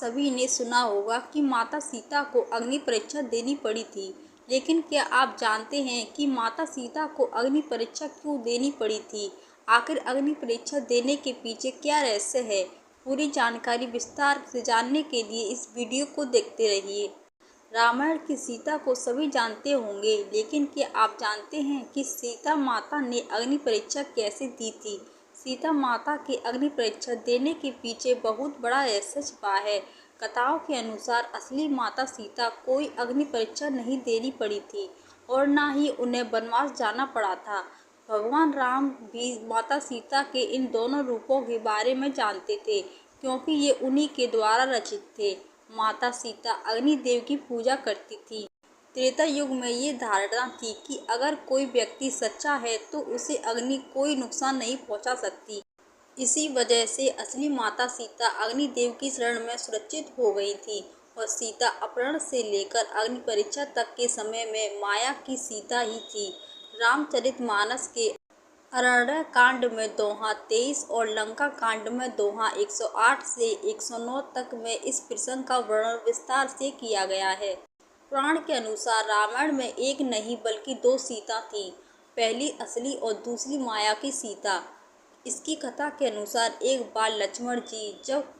सभी ने सुना होगा कि माता सीता को अग्नि परीक्षा देनी पड़ी थी, लेकिन क्या आप जानते हैं कि माता सीता को अग्नि परीक्षा क्यों देनी पड़ी थी? आखिर अग्नि परीक्षा देने के पीछे क्या रहस्य है? पूरी जानकारी विस्तार से जानने के लिए इस वीडियो को देखते रहिए। रामायण की सीता को सभी जानते होंगे, लेकिन क्या आप जानते हैं कि सीता माता ने अग्नि परीक्षा कैसे दी थी? सीता माता के अग्नि परीक्षा देने के पीछे बहुत बड़ा रहस्य छिपा है। कथाओं के अनुसार असली माता सीता कोई अग्नि परीक्षा नहीं देनी पड़ी थी और न ही उन्हें वनवास जाना पड़ा था। भगवान राम भी माता सीता के इन दोनों रूपों के बारे में जानते थे, क्योंकि ये उन्हीं के द्वारा रचित थे। माता सीता अग्निदेव की पूजा करती थी। त्रेता युग में ये धारणा थी कि अगर कोई व्यक्ति सच्चा है तो उसे अग्नि कोई नुकसान नहीं पहुंचा सकती। इसी वजह से असली माता सीता अग्निदेव की शरण में सुरक्षित हो गई थी और सीता अपहरण से लेकर अग्नि परीक्षा तक के समय में माया की सीता ही थी। रामचरितमानस के अरण्य कांड में दोहा 23 और लंका कांड में दोहा 108 से 109 तक में इस प्रसंग का वर्णन विस्तार से किया गया है। पुराण के अनुसार रामायण में एक नहीं बल्कि दो सीता थीं, पहली असली और दूसरी माया की सीता। इसकी कथा के अनुसार एक बार लक्ष्मण जी जब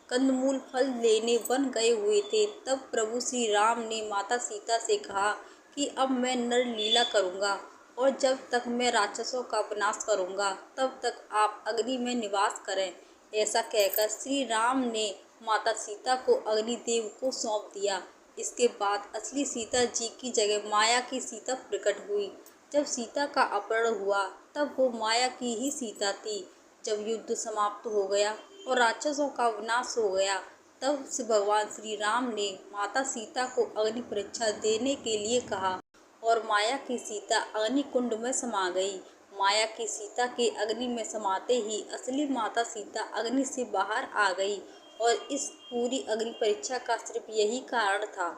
कंदमूल फल लेने वन गए हुए थे, तब प्रभु श्री राम ने माता सीता से कहा कि अब मैं नर लीला करूँगा और जब तक मैं राक्षसों का विनाश करूँगा तब तक आप अग्नि में निवास करें। ऐसा कहकर श्री राम ने माता सीता को अग्निदेव को सौंप दिया। इसके बाद असली सीता जी की जगह माया की सीता प्रकट हुई। जब सीता का अपहरण हुआ तब वो माया की ही सीता थी। जब युद्ध समाप्त हो गया और राक्षसों का विनाश हो गया, तब से भगवान श्री राम ने माता सीता को अग्नि परीक्षा देने के लिए कहा और माया की सीता अग्नि कुंड में समा गई। माया की सीता के अग्नि में समाते ही असली माता सीता अग्नि से बाहर आ गई और इस पूरी अग्नि परीक्षा का सिर्फ यही कारण था।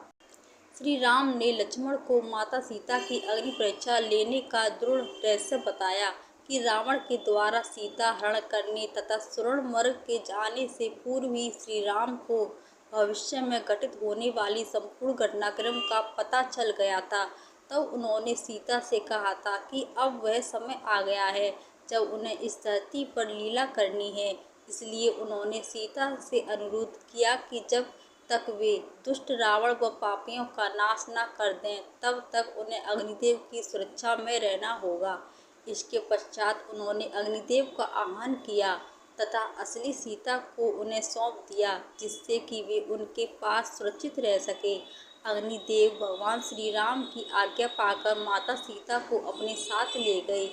श्री राम ने लक्ष्मण को माता सीता की अग्नि परीक्षा लेने का दृढ़ रहस्य बताया कि रावण के द्वारा सीता हरण करने तथा स्वर्ण मार्ग के जाने से पूर्व ही श्री राम को भविष्य में घटित होने वाली संपूर्ण घटनाक्रम का पता चल गया था। तब उन्होंने सीता से कहा था कि अब वह समय आ गया है जब उन्हें इस धरती पर लीला करनी है। इसलिए उन्होंने सीता से अनुरोध किया कि जब तक वे दुष्ट रावण व पापियों का नाश न कर दें, तब तक उन्हें अग्निदेव की सुरक्षा में रहना होगा। इसके पश्चात उन्होंने अग्निदेव का आह्वान किया तथा असली सीता को उन्हें सौंप दिया, जिससे कि वे उनके पास सुरक्षित रह सके। अग्निदेव भगवान श्री राम की आज्ञा पाकर माता सीता को अपने साथ ले गए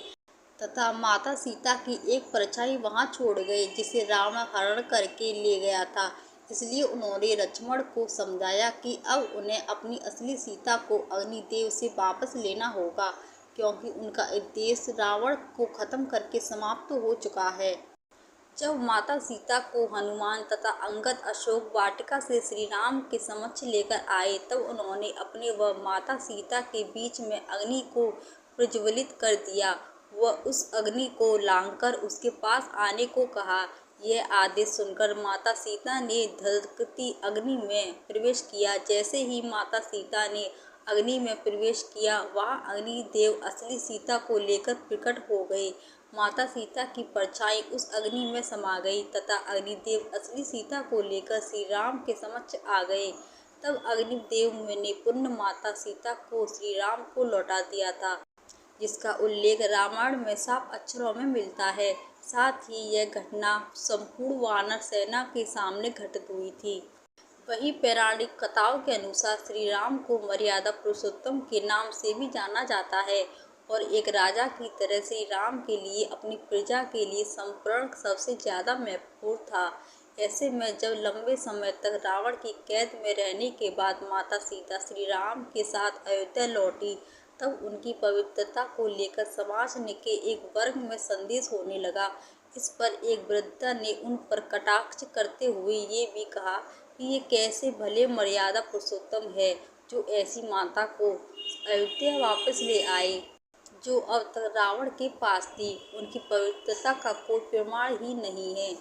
तथा माता सीता की एक परछाई वहां छोड़ गए, जिसे रावण हरण करके ले गया था। इसलिए उन्होंने लक्ष्मण को समझाया कि अब उन्हें अपनी असली सीता को अग्निदेव से वापस लेना होगा, क्योंकि उनका उद्देश्य रावण को खत्म करके समाप्त हो चुका है। जब माता सीता को हनुमान तथा अंगद अशोक वाटिका से श्री राम के समक्ष लेकर आए, तब उन्होंने अपने व माता सीता के बीच में अग्नि को प्रज्वलित कर दिया व उस अग्नि को लांघकर उसके पास आने को कहा। यह आदेश सुनकर माता सीता ने धधकती अग्नि में प्रवेश किया। जैसे ही माता सीता ने अग्नि में प्रवेश किया, वहाँ अग्निदेव असली सीता को लेकर प्रकट हो गए। माता सीता की परछाई उस अग्नि में समा गई तथा अग्निदेव असली सीता को लेकर श्री राम के समक्ष आ गए। तब अग्निदेव ने पुनः माता सीता को श्री राम को लौटा दिया था, जिसका उल्लेख रामायण में साफ अक्षरों में मिलता है। साथ ही यह घटना संपूर्ण वानर सेना के सामने घटित हुई थी। वहीं पौराणिक कथाओं के अनुसार श्री राम को मर्यादा पुरुषोत्तम के नाम से भी जाना जाता है और एक राजा की तरह श्री राम के लिए अपनी प्रजा के लिए समर्पण सबसे ज़्यादा महत्वपूर्ण था। ऐसे में जब लंबे समय तक रावण की कैद में रहने के बाद माता सीता श्री राम के साथ अयोध्या लौटी, तब उनकी पवित्रता को लेकर समाज के एक वर्ग में संदेश होने लगा। इस पर एक वृद्धा ने उन पर कटाक्ष करते हुए ये भी कहा कि ये कैसे भले मर्यादा पुरुषोत्तम है जो ऐसी माता को अयोध्या वापस ले आए, जो अब तक रावण के पास थी। उनकी पवित्रता का कोई प्रमाण ही नहीं है।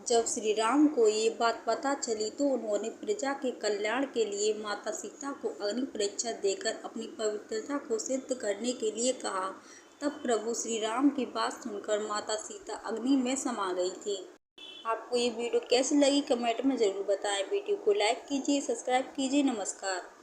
जब श्री राम को ये बात पता चली तो उन्होंने प्रजा के कल्याण के लिए माता सीता को अग्नि परीक्षा देकर अपनी पवित्रता को सिद्ध करने के लिए कहा। तब प्रभु श्री राम की बात सुनकर माता सीता अग्नि में समा गई थी। आपको ये वीडियो कैसी लगी कमेंट में ज़रूर बताएं। वीडियो को लाइक कीजिए, सब्सक्राइब कीजिए। नमस्कार।